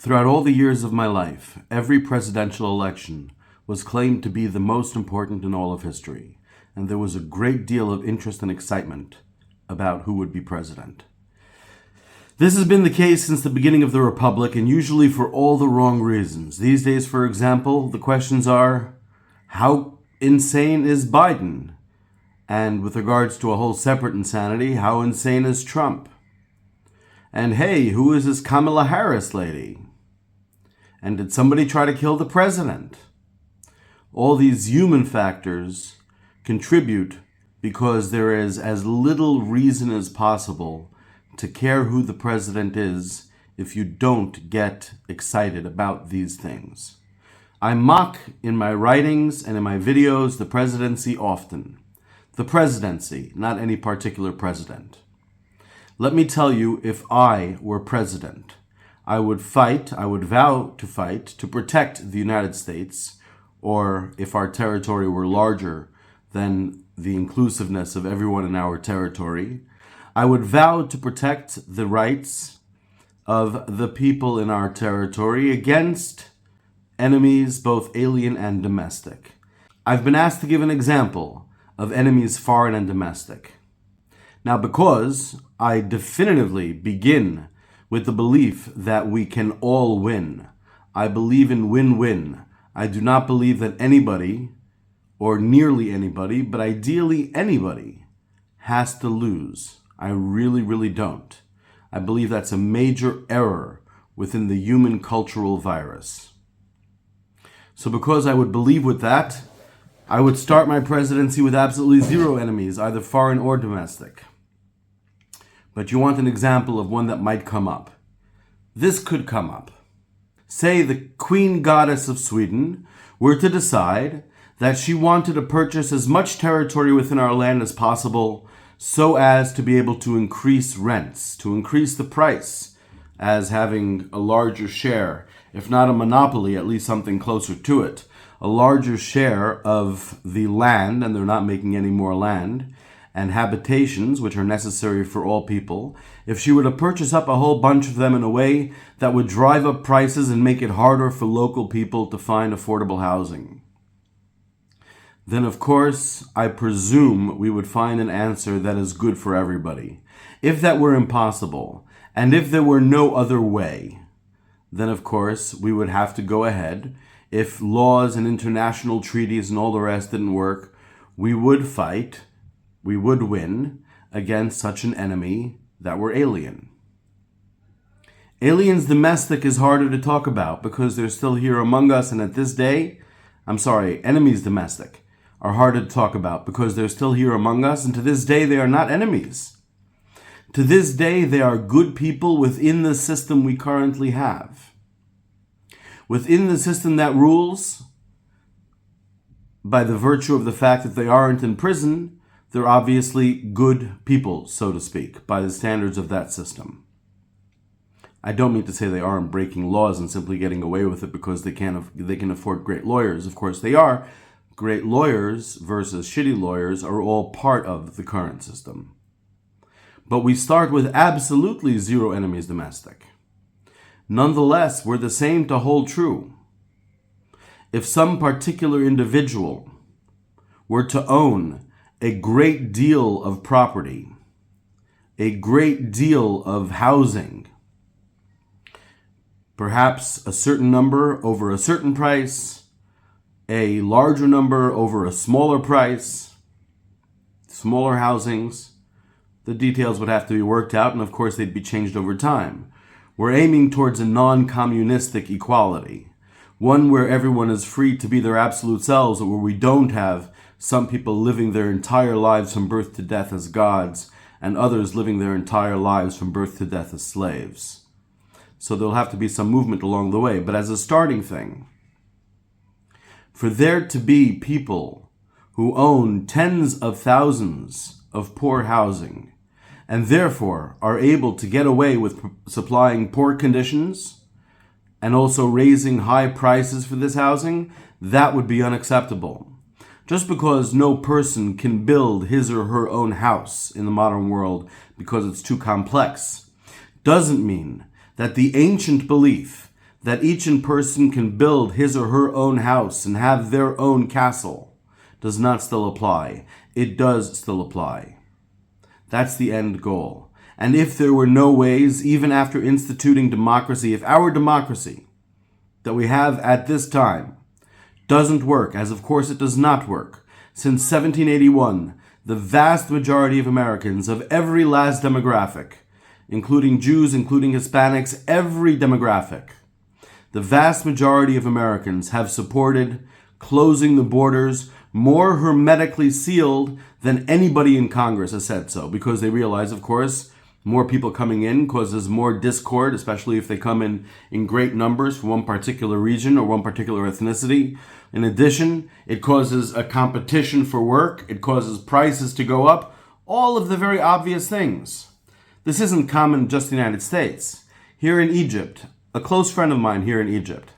Throughout all the years of my life, every presidential election was claimed to be the most important in all of history, and there was a great deal of interest and excitement about who would be president. This has been the case since the beginning of the Republic, and usually for all the wrong reasons. These days, for example, the questions are, how insane is Biden? And with regards to a whole separate insanity, how insane is Trump? And hey, who is this Kamala Harris lady? And did somebody try to kill the president? All these human factors contribute because there is as little reason as possible to care who the president is if you don't get excited about these things. I mock in my writings and in my videos the presidency often. The presidency, not any particular president. Let me tell you, if I were president, I would vow to fight to protect the United States, or if our territory were larger than the inclusiveness of everyone in our territory, I would vow to protect the rights of the people in our territory against enemies, both alien and domestic. I've been asked to give an example of enemies foreign and domestic. Now, because I definitively begin with the belief that we can all win, I believe in win-win. I do not believe that anybody, or nearly anybody, but ideally anybody, has to lose. I really, really don't. I believe that's a major error within the human cultural virus. So because I would believe with that, I would start my presidency with absolutely zero enemies, either foreign or domestic. But you want an example of one that might come up. This could come up. Say the Queen Goddess of Sweden were to decide that she wanted to purchase as much territory within our land as possible so as to be able to increase rents, to increase the price, as having a larger share, if not a monopoly, at least something closer to it, a larger share of the land, and they're not making any more land, and habitations, which are necessary for all people, if she were to purchase up a whole bunch of them in a way that would drive up prices and make it harder for local people to find affordable housing, then of course, I presume we would find an answer that is good for everybody. If that were impossible, and if there were no other way, then of course we would have to go ahead. If laws and international treaties and all the rest didn't work, we would fight, we would win against such an enemy that were alien. Aliens domestic is harder to talk about because they're still here among us, and at this day, enemies domestic are harder to talk about because they're still here among us, and to this day they are not enemies. To this day they are good people within the system we currently have. Within the system that rules, by the virtue of the fact that they aren't in prison, they're obviously good people, so to speak, by the standards of that system. I don't mean to say they aren't breaking laws and simply getting away with it because they can afford great lawyers. Of course they are. Great lawyers versus shitty lawyers are all part of the current system. But we start with absolutely zero enemies domestic. Nonetheless, we're the same to hold true. If some particular individual were to own a great deal of property, a great deal of housing, perhaps a certain number over a certain price, a larger number over a smaller price, smaller housings, the details would have to be worked out, and of course they'd be changed over time. We're aiming towards a non-communistic equality, one where everyone is free to be their absolute selves, or where we don't have some people living their entire lives from birth to death as gods, and others living their entire lives from birth to death as slaves. So there'll have to be some movement along the way. But as a starting thing, for there to be people who own tens of thousands of poor housing, and therefore are able to get away with supplying poor conditions and also raising high prices for this housing, that would be unacceptable. Just because no person can build his or her own house in the modern world because it's too complex, doesn't mean that the ancient belief that each in person can build his or her own house and have their own castle does not still apply. It does still apply. That's the end goal. And if there were no ways, even after instituting democracy, if our democracy that we have at this time doesn't work, as of course it does not work, since 1781, the vast majority of Americans of every last demographic, including Jews, including Hispanics, every demographic, the vast majority of Americans have supported closing the borders more hermetically sealed than anybody in Congress has said so, because they realize, of course, more people coming in causes more discord, especially if they come in great numbers from one particular region or one particular ethnicity. In addition, it causes a competition for work. It causes prices to go up. All of the very obvious things. This isn't common just in the United States. Here in Egypt, a close friend of mine here in Egypt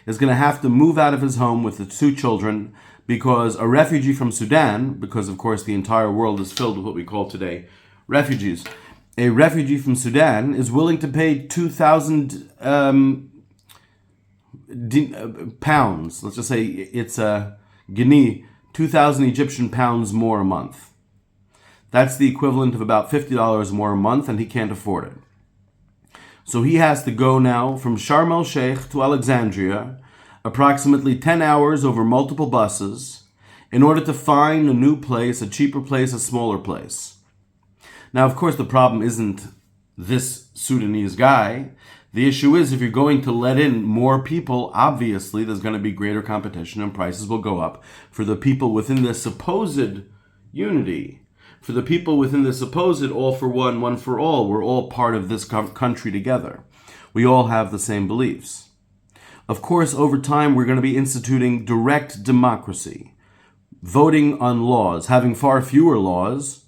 is going to have to move out of his home with the 2 children because a refugee from Sudan, because of course the entire world is filled with what we call today refugees, a refugee from Sudan is willing to pay 2,000 pounds. Let's just say it's a guinea, 2,000 Egyptian pounds more a month. That's the equivalent of about $50 more a month, and he can't afford it. So he has to go now from Sharm el-Sheikh to Alexandria, approximately 10 hours over multiple buses, in order to find a new place, a cheaper place, a smaller place. Now, of course, the problem isn't this Sudanese guy. The issue is if you're going to let in more people, obviously there's going to be greater competition and prices will go up for the people within this supposed unity. For the people within the supposed all for one, one for all, we're all part of this country together. We all have the same beliefs. Of course, over time, we're going to be instituting direct democracy, voting on laws, having far fewer laws.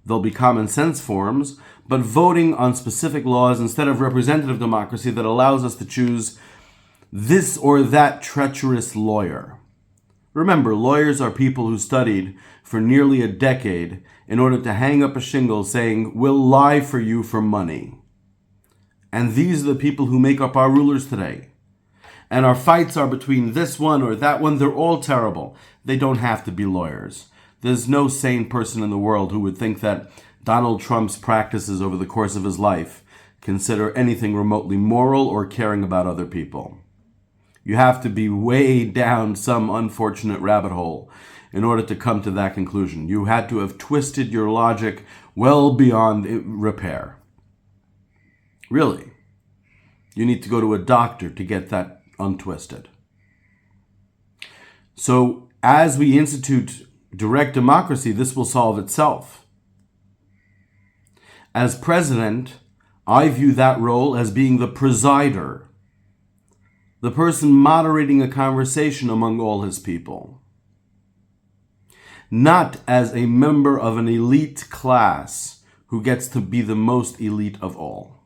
There'll be common sense forms, but voting on specific laws instead of representative democracy that allows us to choose this or that treacherous lawyer. Remember, lawyers are people who studied for nearly a decade in order to hang up a shingle saying, "We'll lie for you for money." And these are the people who make up our rulers today. And our fights are between this one or that one. They're all terrible. They don't have to be lawyers. There's no sane person in the world who would think that Donald Trump's practices over the course of his life consider anything remotely moral or caring about other people. You have to be way down some unfortunate rabbit hole in order to come to that conclusion. You had to have twisted your logic well beyond repair. Really. You need to go to a doctor to get that untwisted. So, as we institute direct democracy, this will solve itself. As president, I view that role as being the presider, the person moderating a conversation among all his people, not as a member of an elite class who gets to be the most elite of all.